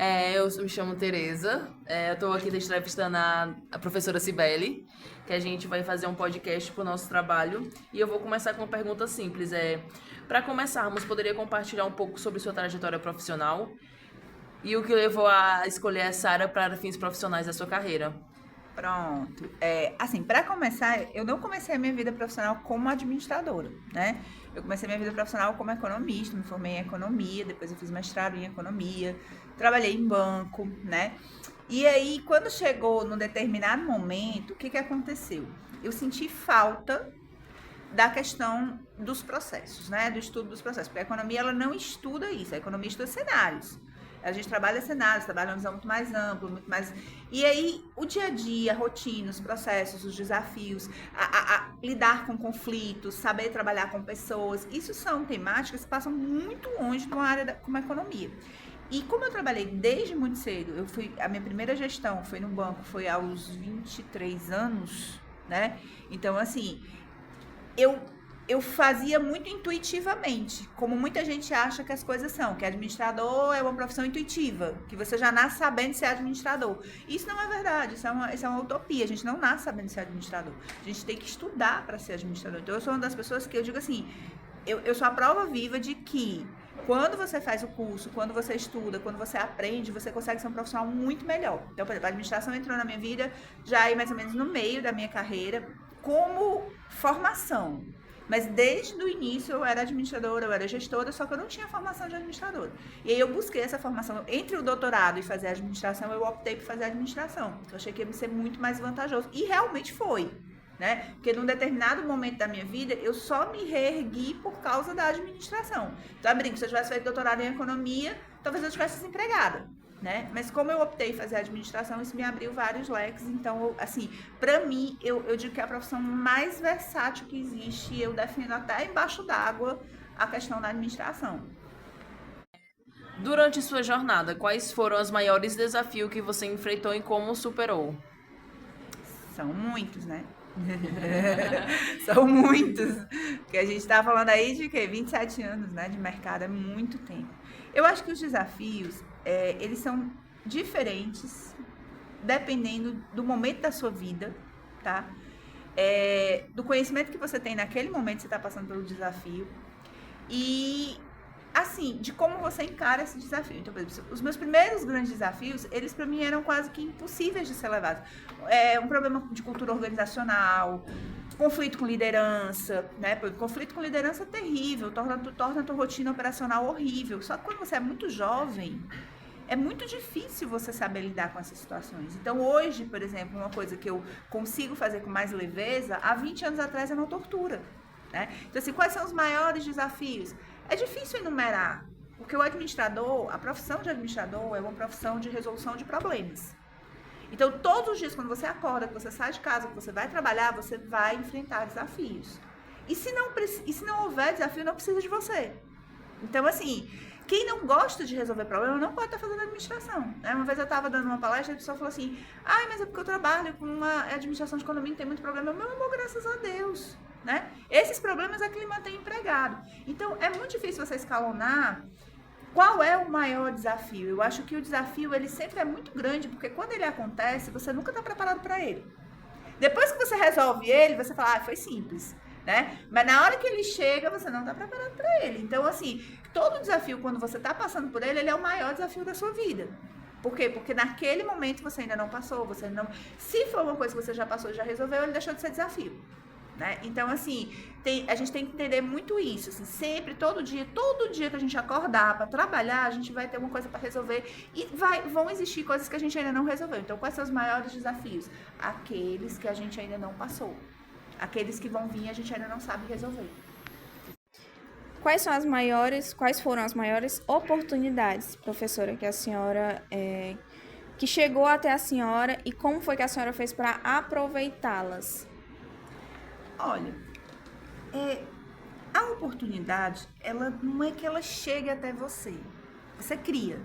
Eu me chamo Tereza. Eu estou aqui entrevistando a professora Cibele, que a gente vai fazer um podcast para o nosso trabalho. E eu vou começar com uma pergunta simples. Para começarmos, poderia compartilhar um pouco sobre sua trajetória profissional e o que levou a escolher essa área para fins profissionais da sua carreira? Pronto. Assim, para começar, eu não comecei a minha vida profissional como administradora, né? Eu comecei a minha vida profissional como economista, me formei em economia, depois eu fiz mestrado em economia, trabalhei em banco, né? E aí, quando chegou num determinado momento, o que aconteceu? Eu senti falta da questão dos processos, né? Do estudo dos processos. Porque a economia, ela não estuda isso, a economia estuda cenários. A gente trabalha cenários, trabalha uma visão muito mais ampla, muito mais... E aí, o dia a dia, a rotina, os processos, os desafios, lidar com conflitos, saber trabalhar com pessoas, isso são temáticas que passam muito longe de uma área como a economia. E como eu trabalhei desde muito cedo, a minha primeira gestão foi no banco, foi aos 23 anos, né? Então, assim, eu fazia muito intuitivamente, como muita gente acha que as coisas são, que administrador é uma profissão intuitiva, que você já nasce sabendo ser administrador. Isso não é verdade, isso é uma utopia, a gente não nasce sabendo ser administrador. A gente tem que estudar para ser administrador. Então, eu sou uma das pessoas que eu digo assim, eu sou a prova viva de que quando você faz o curso, quando você estuda, quando você aprende, você consegue ser um profissional muito melhor. Então, por exemplo, a administração entrou na minha vida já aí mais ou menos no meio da minha carreira como formação. Mas desde o início eu era administradora, eu era gestora, só que eu não tinha formação de administradora. E aí eu busquei essa formação. Entre o doutorado e fazer a administração, eu optei por fazer a administração. Eu achei que ia me ser muito mais vantajoso. E realmente foi, né? Porque num determinado momento da minha vida, eu só me reergui por causa da administração. Então, eu brinco, se eu tivesse feito doutorado em economia, talvez eu tivesse desempregada. Né? Mas como eu optei fazer administração, isso me abriu vários leques. Então, assim, pra mim, eu digo que é a profissão mais versátil que existe. Eu defendo até embaixo d'água a questão da administração. Durante sua jornada, quais foram os maiores desafios que você enfrentou e como superou? São muitos, né? São muitos. Porque a gente tá falando aí de quê? 27 anos, né? De mercado, é muito tempo. Eu acho que os desafios, eles são diferentes dependendo do momento da sua vida, tá? Do conhecimento que você tem naquele momento que você está passando pelo desafio e, assim, de como você encara esse desafio. Então, por exemplo, os meus primeiros grandes desafios, eles para mim eram quase que impossíveis de ser levados. Um problema de cultura organizacional, conflito com liderança, né? Conflito com liderança é terrível, torna a tua rotina operacional horrível. Só que quando você é muito jovem, é muito difícil você saber lidar com essas situações. Então, hoje, por exemplo, uma coisa que eu consigo fazer com mais leveza, há 20 anos atrás era uma tortura, né? Então, assim, quais são os maiores desafios? É difícil enumerar, porque o administrador, a profissão de administrador é uma profissão de resolução de problemas. Então, todos os dias, quando você acorda, que você sai de casa, que você vai trabalhar, você vai enfrentar desafios. E se não houver desafio, não precisa de você. Então, assim, quem não gosta de resolver problema não pode estar fazendo administração. Né? Uma vez eu estava dando uma palestra e a pessoa falou assim, mas é porque eu trabalho com uma administração de economia, não tem muito problema. Meu amor, graças a Deus. Né? Esses problemas é que lhe mantém empregado. Então, é muito difícil você escalonar qual é o maior desafio. Eu acho que o desafio, ele sempre é muito grande, porque quando ele acontece, você nunca está preparado para ele. Depois que você resolve ele, você fala, foi simples. Né? Mas na hora que ele chega, você não está preparado para ele. Então, assim, todo desafio, quando você está passando por ele, ele é o maior desafio da sua vida. Por quê? Porque naquele momento você ainda não passou, você não... Se for uma coisa que você já passou e já resolveu, ele deixou de ser desafio. Né? Então, assim, a gente tem que entender muito isso. Assim, sempre, todo dia que a gente acordar para trabalhar, a gente vai ter uma coisa para resolver e vão existir coisas que a gente ainda não resolveu. Então, quais são os maiores desafios? Aqueles que a gente ainda não passou. Aqueles que vão vir a gente ainda não sabe resolver. Quais foram as maiores oportunidades, professora, que a senhora, que chegou até a senhora e como foi que a senhora fez para aproveitá-las? Olha, a oportunidade, ela não é que ela chegue até você cria,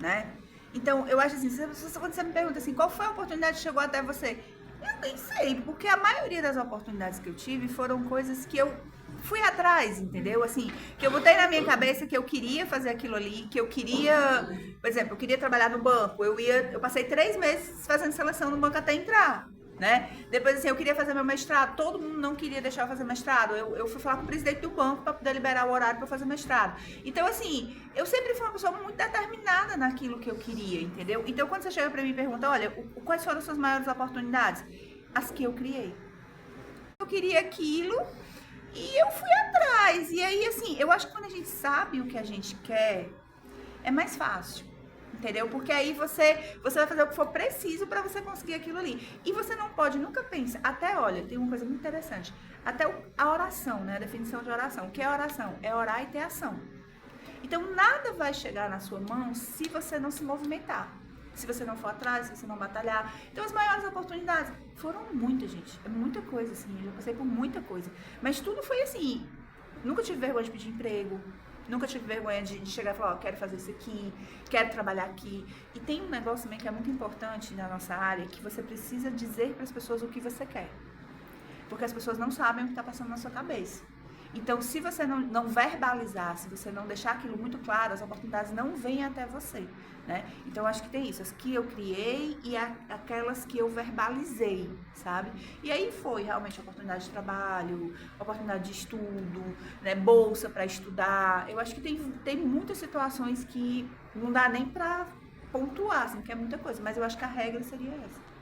né? Então, eu acho assim, quando você me pergunta assim, qual foi a oportunidade que chegou até você? Eu nem sei, porque a maioria das oportunidades que eu tive foram coisas que eu fui atrás, entendeu? Assim, que eu botei na minha cabeça que eu queria fazer aquilo ali, que eu queria, por exemplo, eu queria trabalhar no banco, eu passei 3 meses fazendo seleção no banco até entrar, né? Depois, assim, eu queria fazer meu mestrado, todo mundo não queria deixar eu fazer mestrado, eu fui falar com o presidente do banco para poder liberar o horário para eu fazer mestrado. Então, assim, eu sempre fui uma pessoa muito determinada naquilo que eu queria, entendeu? Então, quando você chega para mim e pergunta, olha, quais foram as suas maiores oportunidades? As que eu criei. Eu queria aquilo e eu fui atrás. E aí, assim, eu acho que quando a gente sabe o que a gente quer, é mais fácil. Entendeu? Porque aí você vai fazer o que for preciso para você conseguir aquilo ali. E você não pode nunca pensar. Até, olha, tem uma coisa muito interessante. Até a oração, né? A definição de oração. O que é oração? É orar e ter ação. Então, nada vai chegar na sua mão se você não se movimentar. Se você não for atrás, se você não batalhar. Então, as maiores oportunidades foram muitas, gente. É muita coisa, assim. Eu já passei por muita coisa. Mas tudo foi assim. Nunca tive vergonha de pedir emprego. Nunca tive vergonha de chegar e falar, ó, quero fazer isso aqui, quero trabalhar aqui. E tem um negócio também que é muito importante na nossa área, que você precisa dizer para as pessoas o que você quer. Porque as pessoas não sabem o que está passando na sua cabeça. Então, se você não verbalizar, se você não deixar aquilo muito claro, as oportunidades não vêm até você, né? Então, acho que tem isso, as que eu criei e aquelas que eu verbalizei, sabe? E aí foi realmente oportunidade de trabalho, oportunidade de estudo, né? Bolsa para estudar. Eu acho que tem muitas situações que não dá nem para pontuar, assim, que é muita coisa, mas eu acho que a regra seria essa.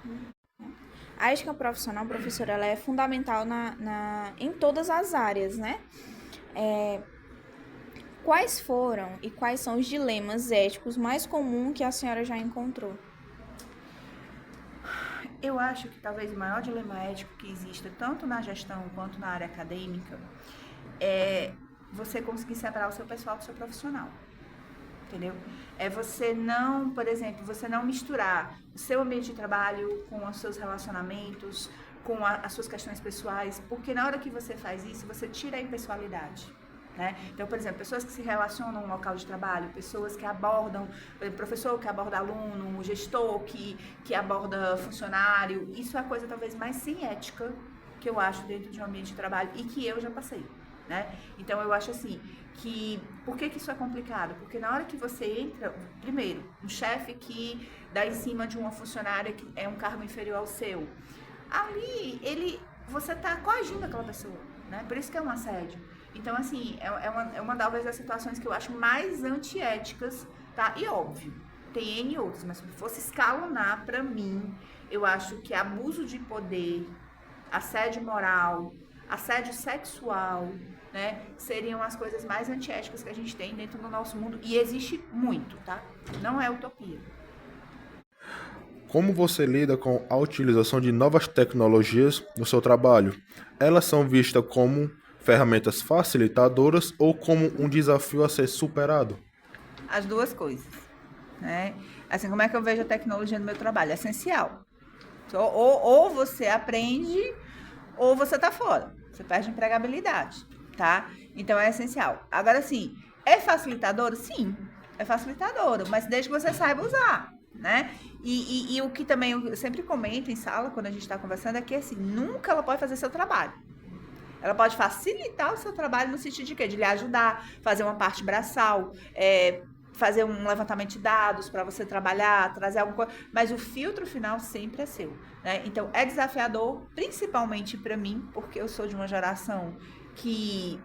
A ética profissional, professora, ela é fundamental em todas as áreas, né? Quais foram e quais são os dilemas éticos mais comuns que a senhora já encontrou? Eu acho que talvez o maior dilema ético que exista, tanto na gestão quanto na área acadêmica, é você conseguir separar o seu pessoal do seu profissional. Entendeu? É você não, por exemplo, você não misturar o seu ambiente de trabalho com os seus relacionamentos, com as suas questões pessoais, porque na hora que você faz isso, você tira a impessoalidade, né? Então, por exemplo, pessoas que se relacionam no local de trabalho, pessoas que abordam, por exemplo, professor que aborda aluno, o gestor que aborda funcionário, isso é a coisa talvez mais sem ética que eu acho dentro de um ambiente de trabalho e que eu já passei, né? Então, eu acho assim, por que isso é complicado? Porque na hora que você entra, primeiro, um chefe que dá em cima de uma funcionária que é um cargo inferior ao seu, ali, você tá coagindo aquela pessoa, né? Por isso que é um assédio. Então, assim, é uma talvez das situações que eu acho mais antiéticas, tá? E óbvio, tem N outras, mas se fosse escalonar, pra mim, eu acho que abuso de poder, assédio moral, assédio sexual, né, seriam as coisas mais antiéticas que a gente tem dentro do nosso mundo. E existe muito, tá? Não é utopia. Como você lida com a utilização de novas tecnologias no seu trabalho? Elas são vistas como ferramentas facilitadoras ou como um desafio a ser superado? As duas coisas, né? Assim, como é que eu vejo a tecnologia no meu trabalho? É essencial. Ou você aprende, ou você tá fora. Você perde empregabilidade, tá? Então, é essencial. Agora, sim, é facilitadora? Sim, é facilitadora, mas desde que você saiba usar, né? E o que também eu sempre comento em sala, quando a gente está conversando, é que, assim, nunca ela pode fazer seu trabalho. Ela pode facilitar o seu trabalho no sentido de quê? De lhe ajudar, fazer uma parte braçal, fazer um levantamento de dados para você trabalhar, trazer alguma coisa, mas o filtro final sempre é seu, né? Então, é desafiador, principalmente para mim, porque eu sou de uma geração que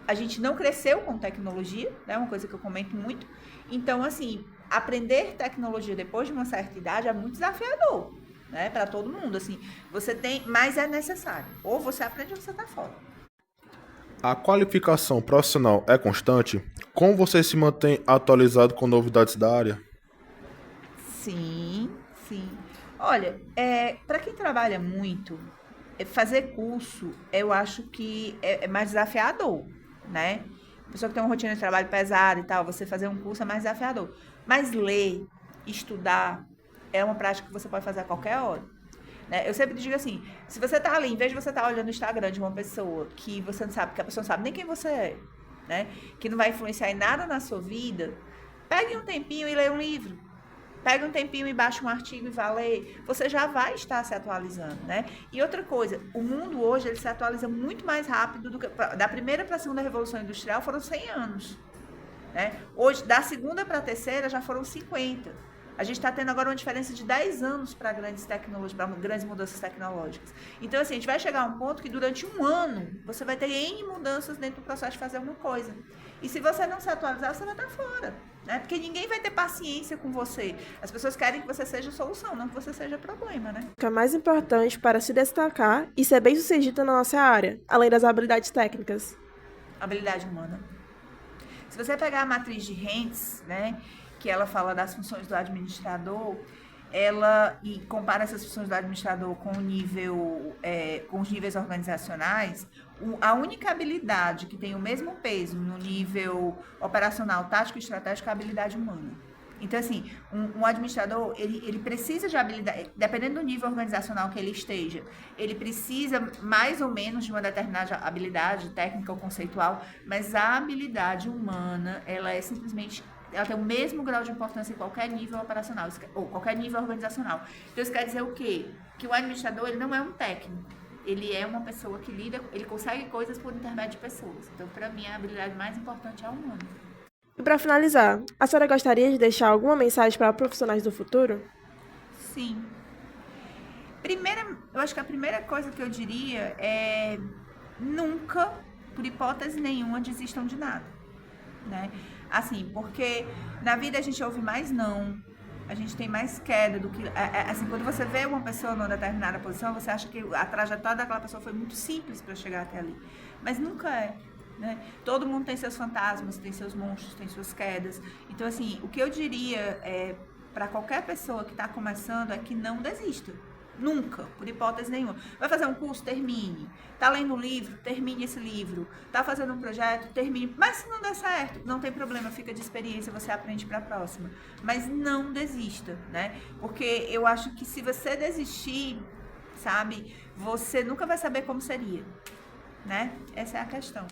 a gente não cresceu com tecnologia, né? Uma coisa que eu comento muito. Então, assim, aprender tecnologia depois de uma certa idade é muito desafiador, né? Para todo mundo, assim. Mas é necessário. Ou você aprende ou você tá fora. A qualificação profissional é constante? Como você se mantém atualizado com novidades da área? Sim. Olha, para quem trabalha muito, fazer curso, eu acho que é mais desafiador, né? Pessoa que tem uma rotina de trabalho pesada e tal, você fazer um curso é mais desafiador. Mas ler, estudar, é uma prática que você pode fazer a qualquer hora. Né? Eu sempre digo assim, se você tá ali, em vez de você estar olhando o Instagram de uma pessoa que você não sabe, que a pessoa não sabe nem quem você é, né? Que não vai influenciar em nada na sua vida, pegue um tempinho e leia um livro. pega um tempinho e baixa um artigo e vá ler, você já vai estar se atualizando, né? E outra coisa, o mundo hoje ele se atualiza muito mais rápido do que da primeira para a segunda revolução industrial foram 100 anos, né? Hoje, da segunda para a terceira já foram 50. A gente está tendo agora uma diferença de 10 anos para grandes tecnologias, para grandes mudanças tecnológicas. Então, assim, a gente vai chegar a um ponto que durante um ano você vai ter N mudanças dentro do processo de fazer alguma coisa. E se você não se atualizar, você vai estar fora, né? Porque ninguém vai ter paciência com você. As pessoas querem que você seja solução, não que você seja problema, né? O que é mais importante para se destacar e ser bem-sucedido na nossa área, além das habilidades técnicas? Habilidade humana. Se você pegar a matriz de Hentz, né, que ela fala das funções do administrador, e compara essas funções do administrador com com os níveis organizacionais, a única habilidade que tem o mesmo peso no nível operacional, tático e estratégico é a habilidade humana. Então, assim, um administrador, ele precisa de habilidade, dependendo do nível organizacional que ele esteja, ele precisa mais ou menos de uma determinada habilidade técnica ou conceitual, mas a habilidade humana, ela tem o mesmo grau de importância em qualquer nível operacional, ou qualquer nível organizacional. Então, isso quer dizer o quê? Que o administrador, ele não é um técnico. Ele é uma pessoa que ele consegue coisas por intermédio de pessoas. Então, para mim, a habilidade mais importante é a humana. E para finalizar, a senhora gostaria de deixar alguma mensagem para profissionais do futuro? Sim. Eu acho que a primeira coisa que eu diria é nunca, por hipótese nenhuma, desistam de nada, né? Assim, porque na vida a gente ouve mais não, a gente tem mais queda do que... Assim, quando você vê uma pessoa numa determinada posição, você acha que a trajetória daquela pessoa foi muito simples para chegar até ali. Mas nunca é, né? Todo mundo tem seus fantasmas, tem seus monstros, tem suas quedas. Então, assim, o que eu diria para qualquer pessoa que está começando é que não desista. Nunca, por hipótese nenhuma. Vai fazer um curso? Termine. Tá lendo um livro? Termine esse livro. Tá fazendo um projeto? Termine. Mas se não der certo, não tem problema, fica de experiência, você aprende para a próxima. Mas não desista, né? Porque eu acho que se você desistir, sabe, você nunca vai saber como seria, né? Essa é a questão.